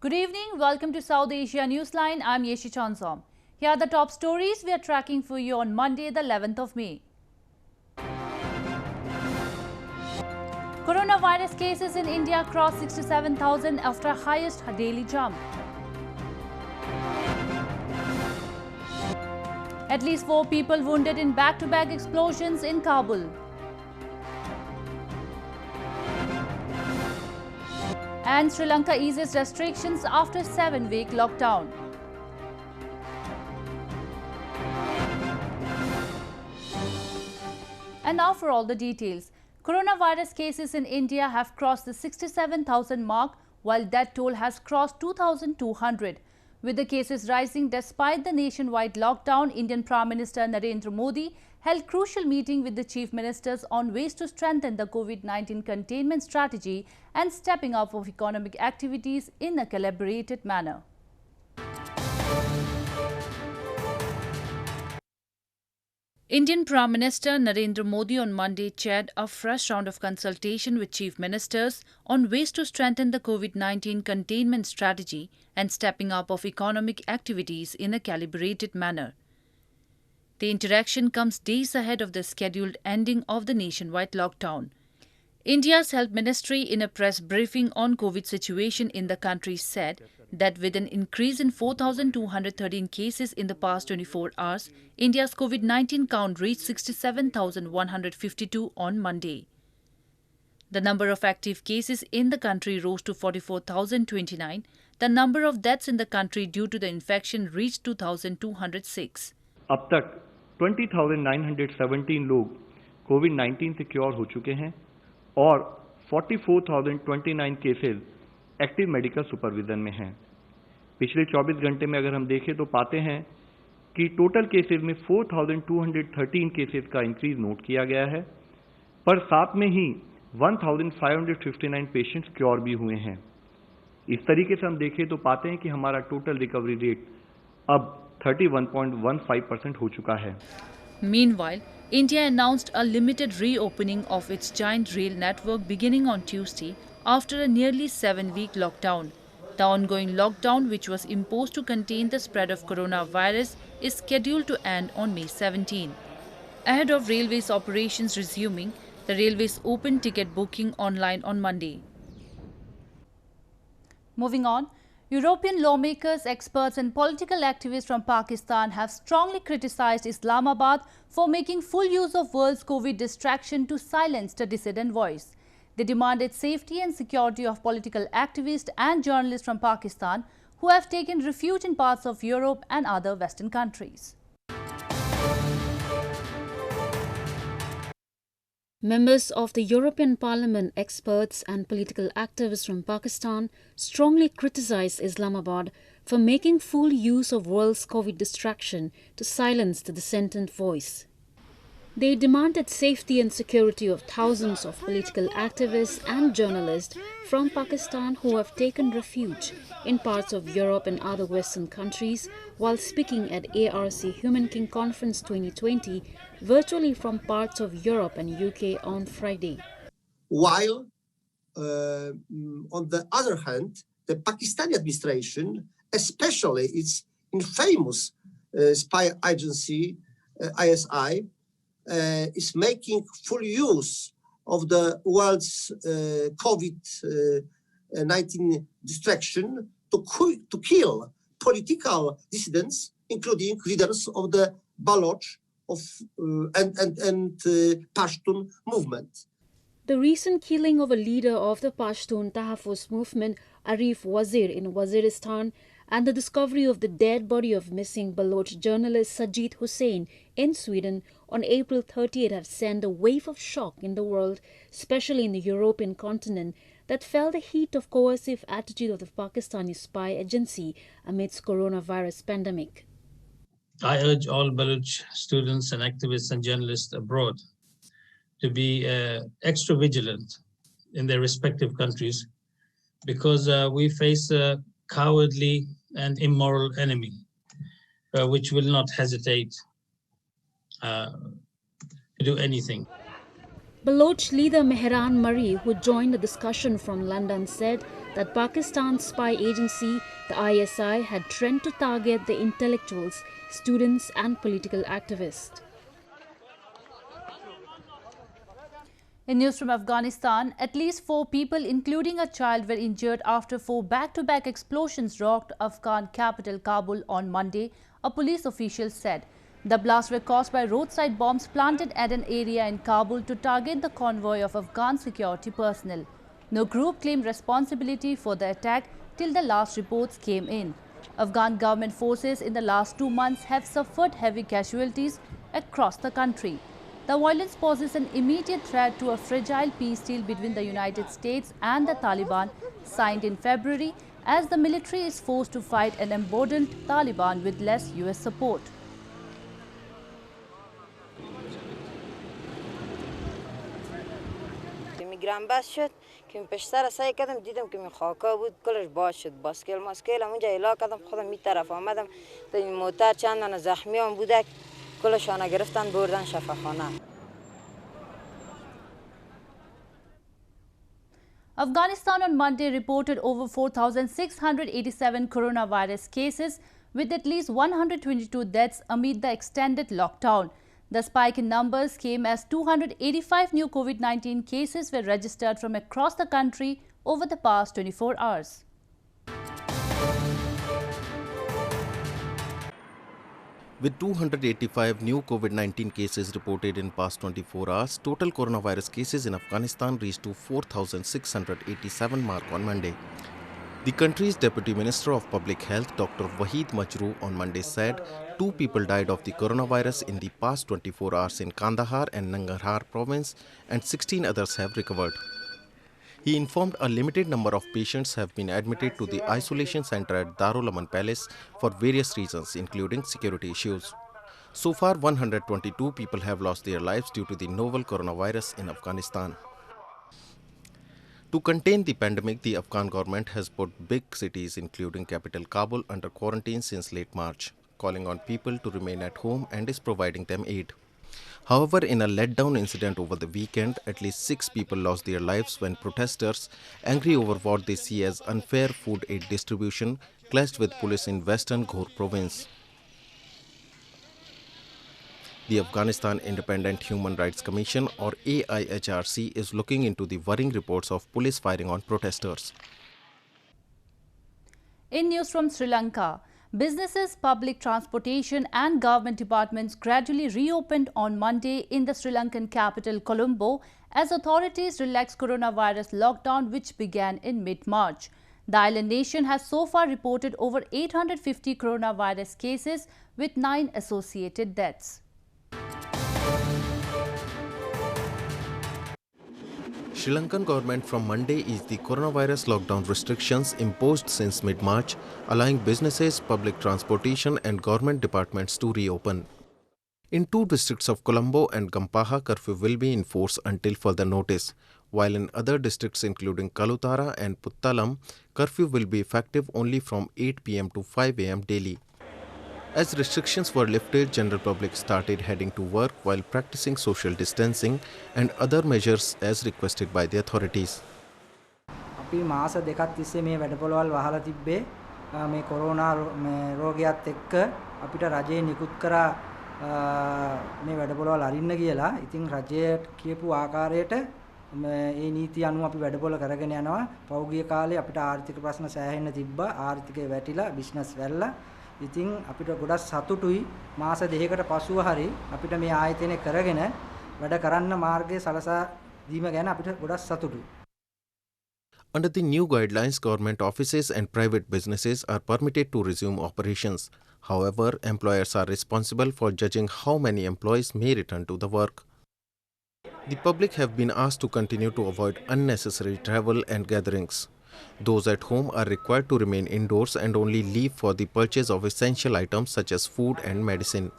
Good evening. Welcome to South Asia Newsline. I'm Yeshi Chansom. Here are the top stories we are tracking for you on Monday, the 11th of May. Coronavirus cases in India crossed 67,000 after highest daily jump. At least 4 people wounded in back-to-back explosions in Kabul. And Sri Lanka eases restrictions after 7-week lockdown. And now for all the details. Coronavirus cases in India have crossed the 67,000 mark, while death toll has crossed 2,200. With the cases rising despite the nationwide lockdown, Indian Prime Minister Narendra Modi held crucial meeting with the chief ministers on ways to strengthen the COVID-19 containment strategy and stepping up of economic activities in a collaborated manner. Indian Prime Minister Narendra Modi on Monday chaired a fresh round of consultation with chief ministers on ways to strengthen the COVID-19 containment strategy and stepping up of economic activities in a calibrated manner. The interaction comes days ahead of the scheduled ending of the nationwide lockdown. India's Health Ministry, in a press briefing on COVID situation in the country, said that with an increase in 4,213 cases in the past 24 hours, India's COVID-19 count reached 67,152 on Monday. The number of active cases in the country rose to 44,029. The number of deaths in the country due to the infection reached 2,206. अब तक 20,917 लोग कोविड-19 से cure हो चुके हैं और 44,029 cases active medical supervision में हैं। पिछले 24 घंटे में अगर हम देखें तो पाते हैं कि टोटल केसेस में 4,213 केसेस का इंक्रीज नोट किया गया है, पर साथ में ही 1,559 पेशेंट्स क्योर भी हुए हैं। इस तरीके से हम देखें तो पाते हैं कि हमारा टोटल रिकवरी रेट अब 31.15% हो चुका है। Meanwhile, India announced a limited reopening of its giant rail network beginning on Tuesday after a nearly 7-week lockdown. The ongoing lockdown, which was imposed to contain the spread of coronavirus, is scheduled to end on May 17. Ahead of railways operations resuming, the railways opened ticket booking online on Monday. Moving on, European lawmakers, experts and political activists from Pakistan have strongly criticized Islamabad for making full use of world's COVID distraction to silence the dissident voice. They demanded safety and security of political activists and journalists from Pakistan who have taken refuge in parts of Europe and other Western countries. Members of the European Parliament, experts and political activists from Pakistan strongly criticized Islamabad for making full use of world's COVID distraction to silence the dissenting voice. They demanded safety and security of thousands of political activists and journalists from Pakistan who have taken refuge in parts of Europe and other Western countries while speaking at ARC Human King Conference 2020 virtually from parts of Europe and UK on Friday. While, on the other hand, the Pakistani administration, especially its infamous spy agency, ISI, is making full use of the world's COVID-19 distraction to kill political dissidents, including leaders of the Baloch and Pashtun movement. The recent killing of a leader of the Pashtun Tahaffuz movement, Arif Wazir, in Waziristan, and the discovery of the dead body of missing Baloch journalist Sajid Hussain in Sweden on April 30th have sent a wave of shock in the world, especially in the European continent, that felt the heat of coercive attitude of the Pakistani spy agency amidst coronavirus pandemic. I urge all Baloch students and activists and journalists abroad to be extra vigilant in their respective countries because we face a cowardly and immoral enemy which will not hesitate to do anything. Baloch leader Mehran Murray, who joined the discussion from London, said that Pakistan's spy agency, the ISI, had trend to target the intellectuals, students and political activists. In news from Afghanistan, at least 4 people, including a child, were injured after 4 back-to-back explosions rocked Afghan capital Kabul on Monday, a police official said. The blasts were caused by roadside bombs planted at an area in Kabul to target the convoy of Afghan security personnel. No group claimed responsibility for the attack till the last reports came in. Afghan government forces in the last 2 months have suffered heavy casualties across the country. The violence poses an immediate threat to a fragile peace deal between the United States and the Taliban, signed in February, as the military is forced to fight an emboldened Taliban with less US support. میگرم بس شد که پشتر سعی کردم دیدم که خاکا بود کلش باز شد باسکل ماسکل اونجا الا کردم خودم می طرف آمدم تا این موتر چند دانه زخمیان بوده کلشان گرفتن بردن شفاخانه. Afghanistan on Monday reported over 4,687 coronavirus cases, with at least 122 deaths amid the extended lockdown. The spike in numbers came as 285 new COVID-19 cases were registered from across the country over the past 24 hours. With 285 new COVID-19 cases reported in past 24 hours, total coronavirus cases in Afghanistan reached to 4,687 mark on Monday. The country's Deputy Minister of Public Health, Dr. Wahid Majroo, on Monday said 2 people died of the coronavirus in the past 24 hours in Kandahar and Nangarhar province, and 16 others have recovered. He informed a limited number of patients have been admitted to the isolation center at Darul Aman Palace for various reasons, including security issues. So far, 122 people have lost their lives due to the novel coronavirus in Afghanistan. To contain the pandemic, the Afghan government has put big cities, including capital Kabul, under quarantine since late March, calling on people to remain at home and is providing them aid. However, in a letdown incident over the weekend, at least 6 people lost their lives when protesters, angry over what they see as unfair food aid distribution, clashed with police in western Ghor province. The Afghanistan Independent Human Rights Commission, or AIHRC, is looking into the worrying reports of police firing on protesters. In news from Sri Lanka, businesses, public transportation and government departments gradually reopened on Monday in the Sri Lankan capital Colombo as authorities relaxed coronavirus lockdown which began in mid-March. The island nation has so far reported over 850 coronavirus cases with 9 associated deaths. Sri Lankan government from Monday eased the coronavirus lockdown restrictions imposed since mid-March, allowing businesses, public transportation and government departments to reopen. In 2 districts of Colombo and Gampaha, curfew will be in force until further notice, while in other districts including Kalutara and Puttalam, curfew will be effective only from 8 p.m. to 5 a.m. daily. As restrictions were lifted, general public started heading to work while practicing social distancing and other measures as requested by the authorities. අපි මාස දෙකක් තිස්සේ මේ වැඩපොළවල් වහලා තිබ්බේ මේ corona රෝගයත් එක්ක අපිට රජයේ නිකුත් කරා මේ වැඩපොළවල් අරින්න කියලා. ඉතින් රජයේ කියපු ආකාරයට මේ නීති අනුව අපි වැඩපොළ කරගෙන යනවා. පෞගිය කාලේ අපිට ආර්ථික ප්‍රශ්න සෑහෙන්න තිබ්බා. ආර්ථිකය වැටිලා බිස්නස් වැල්ලා. ඉතින් අපිට ගොඩක් සතුටුයි මාස දෙකකට පසුව හරි අපිට මේ ආයතනය කරගෙන වැඩ කරන්න මාර්ගය සලසා දීම ගැන අපිට ගොඩක් සතුටුයි. Under the new guidelines, government offices and private businesses are permitted to resume operations. However, employers are responsible for judging how many employees may return to the work. The public have been asked to continue to avoid unnecessary travel and gatherings. Those at home are required to remain indoors and only leave for the purchase of essential items such as food and medicine.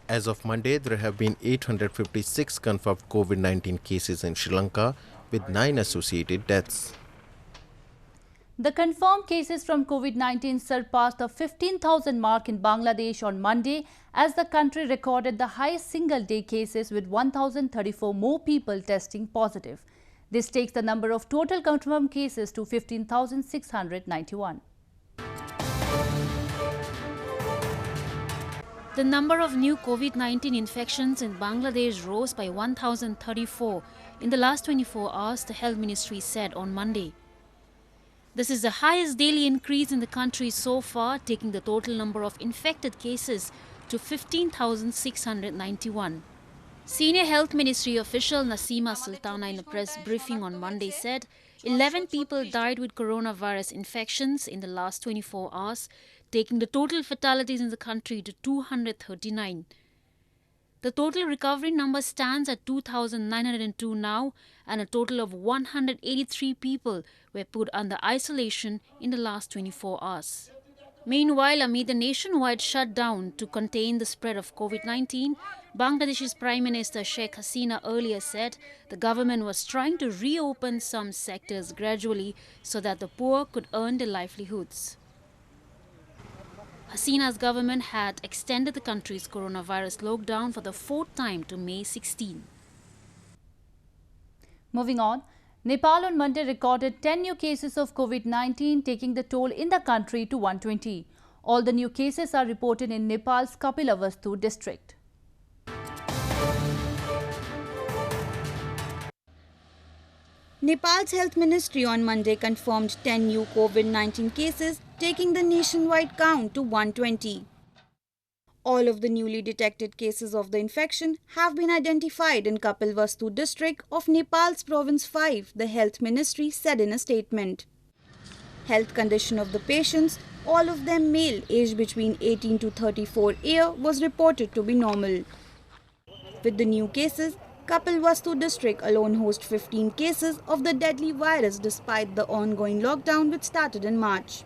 As of Monday, there have been 856 confirmed COVID-19 cases in Sri Lanka with 9 associated deaths. The confirmed cases from COVID-19 surpassed the 15,000 mark in Bangladesh on Monday as the country recorded the highest single-day cases with 1,034 more people testing positive. This takes the number of total confirmed cases to 15,691. The number of new COVID-19 infections in Bangladesh rose by 1,034 in the last 24 hours, the Health Ministry said on Monday. This is the highest daily increase in the country so far, taking the total number of infected cases to 15,691. Senior Health Ministry official Nasima Sultana in a press briefing on Monday said 11 people died with coronavirus infections in the last 24 hours, taking the total fatalities in the country to 239. The total recovery number stands at 2,902 now, and a total of 183 people were put under isolation in the last 24 hours. Meanwhile, amid the nationwide shutdown to contain the spread of COVID-19, Bangladesh's Prime Minister Sheikh Hasina earlier said the government was trying to reopen some sectors gradually so that the poor could earn their livelihoods. Hasina's government had extended the country's coronavirus lockdown for the fourth time to May 16. Moving on, Nepal on Monday recorded 10 new cases of COVID-19, taking the toll in the country to 120. All the new cases are reported in Nepal's Kapilavastu district. Nepal's Health Ministry on Monday confirmed 10 new COVID-19 cases, taking the nationwide count to 120. All of the newly detected cases of the infection have been identified in Kapilavastu district of Nepal's Province 5, the Health Ministry said in a statement. Health condition of the patients, all of them male aged between 18 to 34 years, was reported to be normal. With the new cases, Kapilavastu district alone hosts 15 cases of the deadly virus despite the ongoing lockdown which started in March.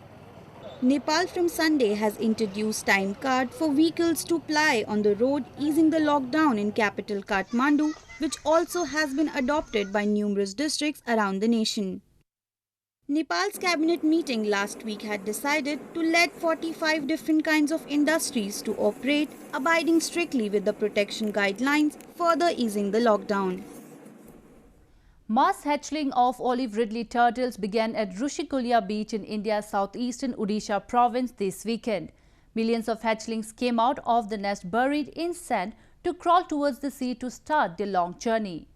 Nepal from Sunday has introduced time card for vehicles to ply on the road, easing the lockdown in capital Kathmandu, which also has been adopted by numerous districts around the nation. Nepal's cabinet meeting last week had decided to let 45 different kinds of industries to operate, abiding strictly with the protection guidelines, further easing the lockdown. Mass hatchling of olive ridley turtles began at Rushikulia beach in India's southeastern Odisha province this weekend. Millions of hatchlings came out of the nest buried in sand to crawl towards the sea to start their long journey.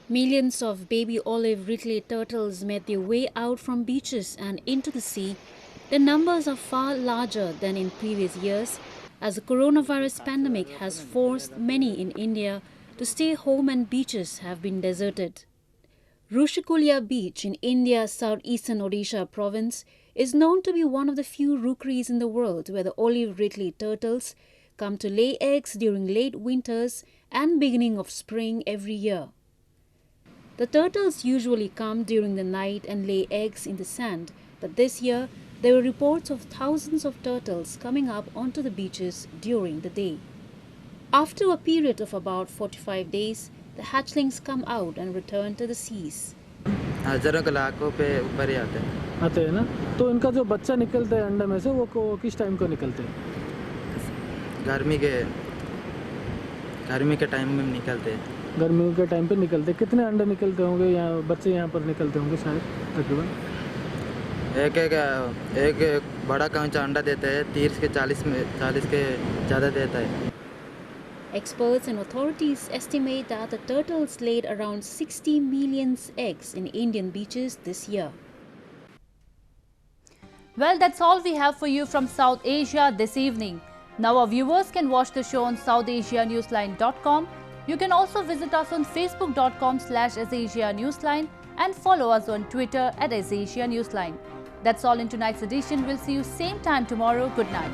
Millions of baby olive ridley turtles made their way out from beaches and into the sea. The numbers are far larger than in previous years, as the coronavirus pandemic has forced many in India to stay home and beaches have been deserted. Rushikulia beach in India's southeastern Odisha province is known to be one of the few rookeries in the world where the olive ridley turtles come to lay eggs during late winters and beginning of spring every year. The turtles usually come during the night and lay eggs in the sand, but this year there were reports of thousands of turtles coming up onto the beaches during the day. After a period of about 45 days, the hatchlings come out and return to the seas. हजारों के लाखों पे ऊपर ही आते हैं ना, तो इनका जो बच्चा निकलता है अंडे में से वो किस टाइम को निकलते हैं? गर्मी के टाइम में निकलते हैं। गर्मियों के टाइम पे निकलते, कितने अंडे निकलते होंगे यहाँ बच्चे यहाँ पर निकलते होंगे शायद तकरीबन? एक बड़ा कांचा अंडा देता है 30 के 40 के ज़्यादा देता है. Experts and authorities estimate that the turtles laid around 60 million eggs in Indian beaches this year. Well, that's all we have for you from South Asia this evening. Now our viewers can watch the show on SouthAsiaNewsline.com. You can also visit us on Facebook.com/AsAsiaNewsline and follow us on Twitter @AsAsiaNewsline. That's all in tonight's edition. We'll see you same time tomorrow. Good night.